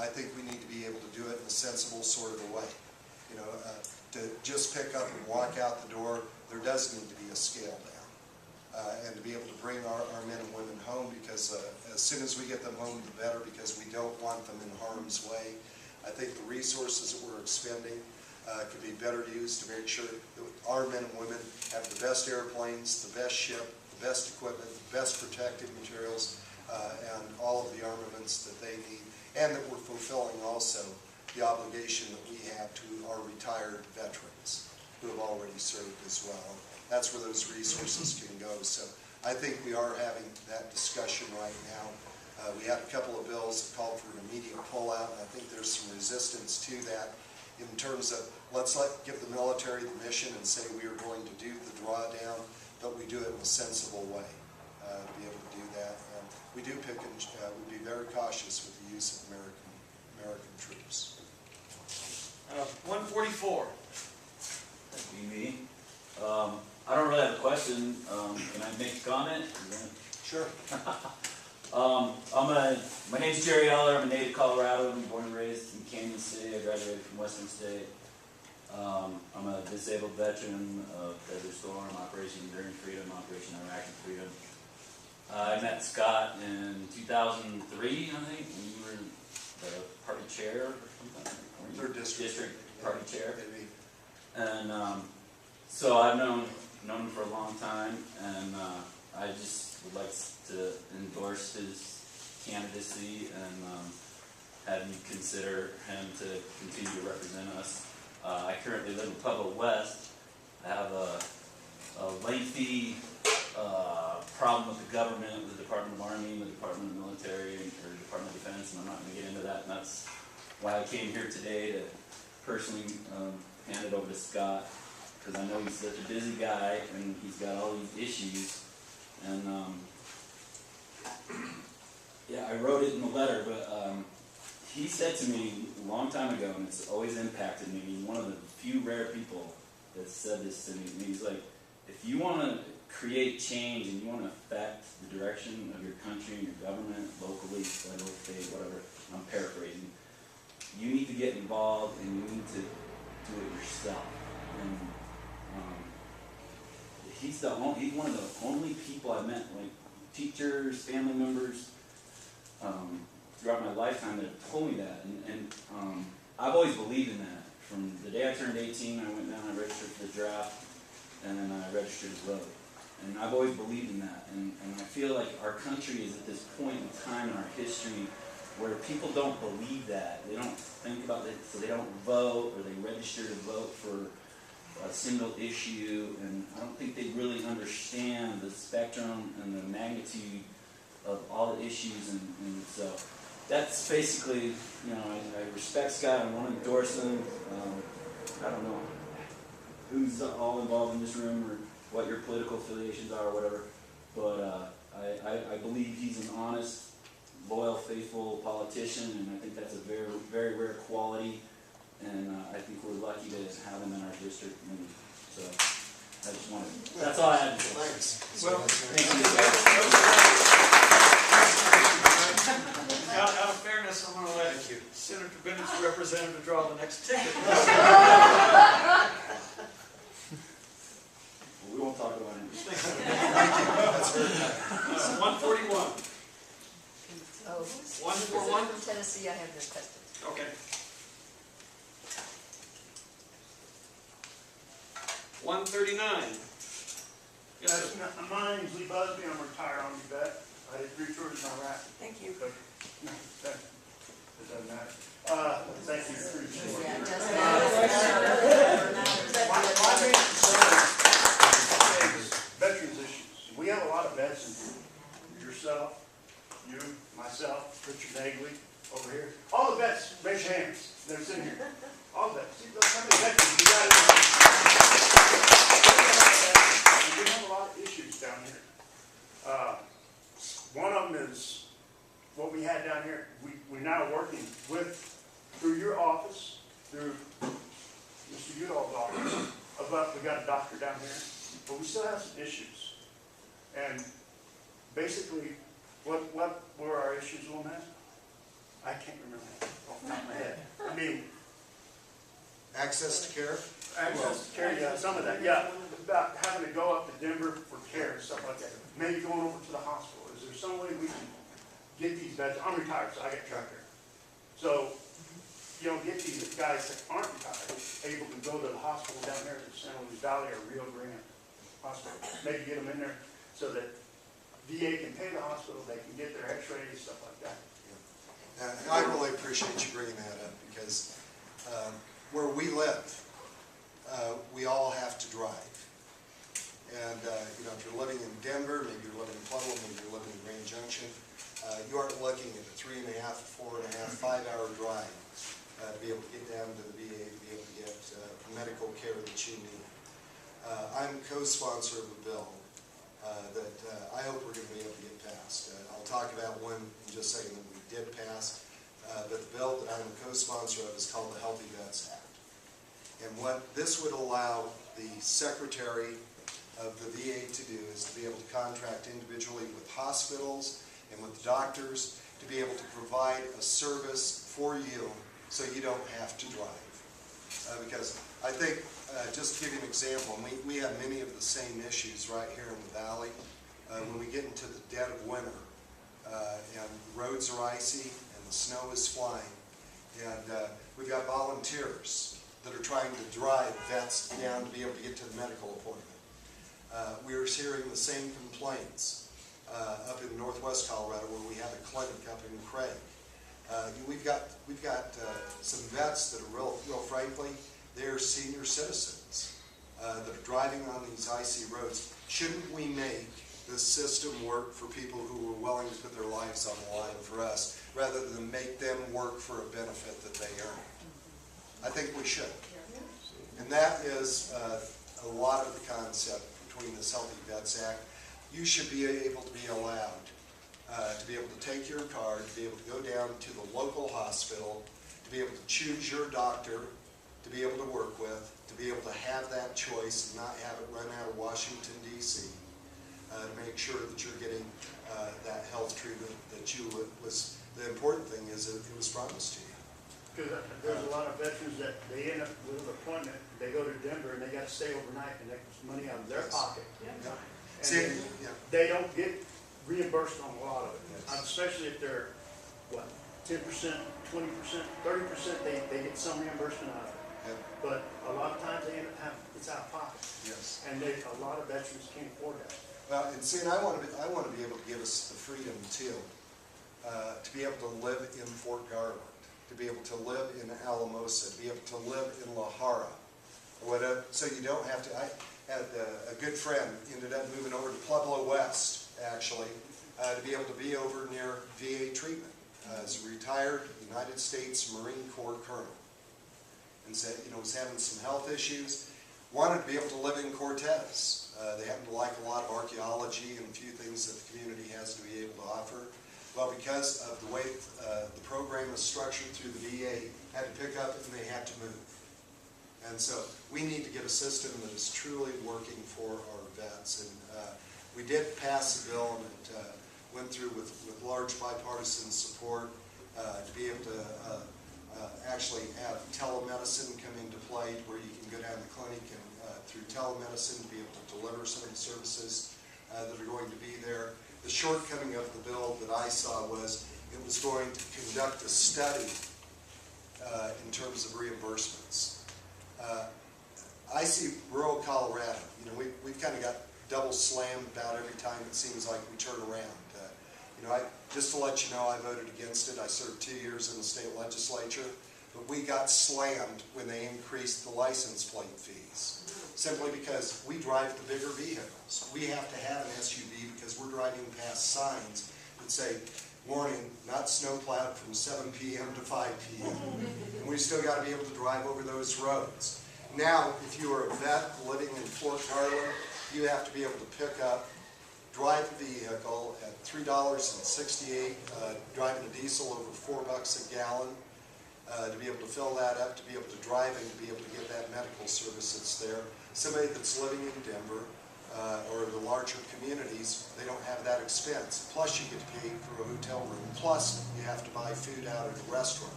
I think we need to be able to do it in a sensible sort of a way. You know, to just pick up and walk out the door, there does need to be a scale down. And to be able to bring our men and women home, because as soon as we get them home, the better, because we don't want them in harm's way. I think the resources that we're expending could be better used to make sure that our men and women have the best airplanes, the best ship, the best equipment, the best protective materials, and all of the armaments that they need, and that we're fulfilling also the obligation that we have to our retired veterans who have already served as well. That's where those resources can go. So I think we are having that discussion right now. We had a couple of bills that called for an immediate pullout, and I think there's some resistance to that in terms of let's give the military the mission and say we are going to do the drawdown, but we do it in a sensible way to be able to do that. And we do pick and we'd be very cautious with the use of American troops. 144. Me. I don't really have a question. Can I make a comment? Sure. My name's Jerry Eller. I'm a native Colorado. I'm born and raised in Kansas City. I graduated from Western State. I'm a disabled veteran of Desert Storm, Operation Enduring Freedom, Operation Iraqi Freedom. I met Scott in 2003, I think, when you were the party chair or something. Third district party chair. Maybe. And so I've known him for a long time, and I just would like to endorse his candidacy and have you consider him to continue to represent us. I currently live in Pueblo West. I have a lengthy problem with the government, with the Department of Army, with the Department of Military, or Department of Defense, and I'm not going to get into that, and that's why I came here today to personally hand it over to Scott, because I know he's such a busy guy and he's got all these issues. And yeah, I wrote it in the letter, but he said to me a long time ago, and it's always impacted me. He's one of the few rare people that said this to me. And he's like, if you want to create change and you want to affect the direction of your country and your government, locally, federal, state, whatever, I'm paraphrasing, you need to get involved and you need to do it yourself. And he's one of the only people I met, like teachers, family members, throughout my lifetime that have told me that. And I've always believed in that. From the day I turned 18, I went down, I registered for the draft, and then I registered to vote. And I've always believed in that. And I feel like our country is at this point in time in our history where people don't believe that. They don't think about it, so they don't vote, or they register to vote for a single issue, and I don't think they really understand the spectrum and the magnitude of all the issues, and so that's basically, you know, I respect Scott. I want to endorse him. I don't know who's all involved in this room or what your political affiliations are or whatever, but I believe he's an honest, loyal, faithful politician, and I think that's a very, very rare quality, and I think we're lucky to have him in our district, and so I just wanted, that's all I had to say. Thanks. Well, Thank you. Out of fairness, I'm going to let Senator Bennett's representative draw the next ticket. We won't talk about it. Thank you. That's very kind. 141. Oh, 141? from Tennessee, I have no questions. Okay. 139. Yes, sir. My name's Lee Busby. I'm a retired Army vet. I did 3 tours in Iraq. Thank you. But, no, it doesn't matter. Thank you. Appreciate it. Yeah, just My main concern is veterans issues. We have a lot of vets in here. Yourself, you, myself, Richard Nagley, over here. All the vets, raise your hands. They're sitting here. All the vets. See, look how many veterans we got. We have a lot of issues down here. One of them is what we had down here. We're now working through your office, through Mr. Udall's office, about we got a doctor down here, but we still have some issues. And basically, what were our issues on that? I can't remember. Oh, my head. I mean, Access to care? access to care, yeah, some of that, yeah. About having to go up to Denver for care and stuff like that. Maybe going over to the hospital. Is there some way we can get these vets? I'm retired, so I got truck here. So, you know, get these guys that aren't retired able to go to the hospital down there in San Luis Valley or Rio Grande Hospital. Maybe get them in there so that VA can pay the hospital, they can get their x-rays, stuff like that. And I really appreciate you bringing that up because where we live, we all have to drive. And, you know, if you're living in Denver, maybe you're living in Pueblo, maybe you're living in Grand Junction, you aren't looking at a 3.5, 4.5, 5-hour drive to be able to get down to the VA, to be able to get medical care that you need. I'm co-sponsor of a bill that I hope we're going to be able to get passed. I'll talk about one in just a second that we did pass, but the bill that I'm a co-sponsor of is called the Healthy Vets Act. And what this would allow the Secretary of the VA to do is to be able to contract individually with hospitals and with doctors to be able to provide a service for you so you don't have to drive. Because I think, just to give you an example, and we have many of the same issues right here in the valley. When we get into the dead of winter and the roads are icy and the snow is flying, and we've got volunteers that are trying to drive vets down to be able to get to the medical appointment. We're hearing the same complaints up in northwest Colorado where we have a clinic up in Craig. We've got some vets that are real frankly, they're senior citizens that are driving on these icy roads. Shouldn't we make this system work for people who are willing to put their lives on the line for us rather than make them work for a benefit that they earn? I think we should. And that is a lot of the concept between this Healthy Vets Act. You should be able to be allowed to be able to take your card, to be able to go down to the local hospital, to be able to choose your doctor, to be able to work with, to be able to have that choice and not have it run out of Washington, D.C., to make sure that you're getting that health treatment that the important thing is that it was promised to you. Because there's a lot of veterans that they end up with an appointment, they go to Denver and they got to stay overnight and that's money out of their pocket. Yeah. And See, then yeah. they don't get reimbursed on a lot of it. Yes. Especially if they're, what, 10%, 20%, 30%, they get some reimbursement out of it. Yeah. But a lot of times they end up having, it's out of pocket. Yes. And a lot of veterans can't afford that. Well, and see, and I want to be able to give us the freedom too, to be able to live in Fort Garland, to be able to live in Alamosa, to be able to live in La Jara, or whatever. So you don't have to. I had a good friend ended up moving over to Pueblo West, actually, to be able to be over near VA treatment as a retired United States Marine Corps colonel, and said, you know, was having some health issues. Wanted to be able to live in Cortez. They happen to like a lot of archaeology and a few things that the community has to be able to offer. Well, because of the way the program is structured through the VA, had to pick up and they had to move. And so we need to get a system that is truly working for our vets. And we did pass the bill and it went through with large bipartisan support to be able to actually have telemedicine come into play where you can go down to the clinic and through telemedicine to be able to deliver some of the services that are going to be there. The shortcoming of the bill that I saw was it was going to conduct a study in terms of reimbursements. I see rural Colorado, you know, we've kind of got double slammed about every time it seems like we turn around. You know, just to let you know, I voted against it. I served 2 years in the state legislature, but we got slammed when they increased the license plate fees, simply because we drive the bigger vehicles. We have to have an SUV because we're driving past signs that say, warning, not snow plowed from 7 p.m. to 5 p.m. And we still got to be able to drive over those roads. Now, if you are a vet living in Fort Garland, you have to be able to pick up, drive the vehicle at $3.68, driving a diesel over $4 a gallon, to be able to fill that up, to be able to drive and to be able to get that medical service that's there. Somebody that's living in Denver or the larger communities, they don't have that expense. Plus you get to pay for a hotel room. Plus you have to buy food out at a restaurant.